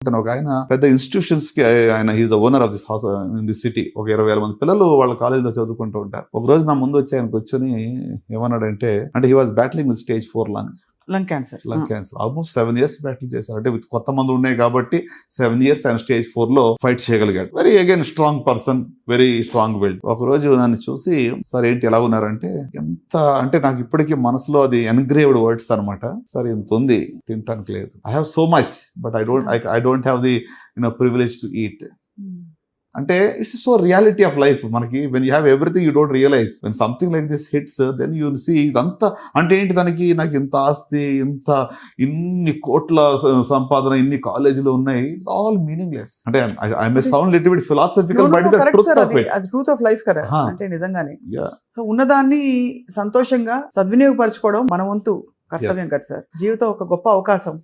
ఒక ఆయన పెద్ద ఇన్స్టిట్యూషన్స్ కి ఆయన is the owner of this house in this city. ఒక 20,000 మంది పిల్లలు వాళ్ళ కాలేజీలో చదువుకుంటూ ఉంటారు. ఒక రోజు నా ముందు వచ్చి ఆయన కూర్చొని ఏమన్నాడంటే, అంటే he was బ్యాటిలింగ్ with stage 4 lung cancer. Almost 7 years battle చేశారు. అంటే విత్ కొత్త మందులు ఉన్నాయి కాబట్టి 7 years ఆయన స్టేజ్ 4 లో ఫైట్ చేయగలిగాడు. Very again strong person, very strong willed. ఒక రోజు నన్ను చూసి, సార్ ఏంటి ఎలా ఉన్నారంటే, ఎంత అంటే నాకు ఇప్పటికీ మనసులో అది ఎన్గ్రేవ్డ్ వర్డ్స్ అనమాట. సార్ ఇంత ఉంది, తింటానికి లేదు. I have so much but I don't have the privilege to eat. అంటే it's so reality of life. మనకి when you have everything you don't realise, when something like this hits then you see ఇదంతా అంటే ఏంటి, నాకు ఇంత ఆస్తి, ఇన్ని కోట్ల సంపాదన, ఇన్ని కాలేజీలు ఉన్నాయి, ఇట్స్ ఆల్ మీనింగ్లెస్. అంటే I may sound little bit philosophical but the truth of it. అది ట్రూత్ ఆఫ్ లైఫ్ కదా. అంటే నిజంగానే సో ఉన్నదాన్ని సంతోషంగా సద్వినియోగపరచుకోవడం మన వంతు కర్తవ్యం కదా సార్. జీవితం ఒక గొప్ప అవకాశం.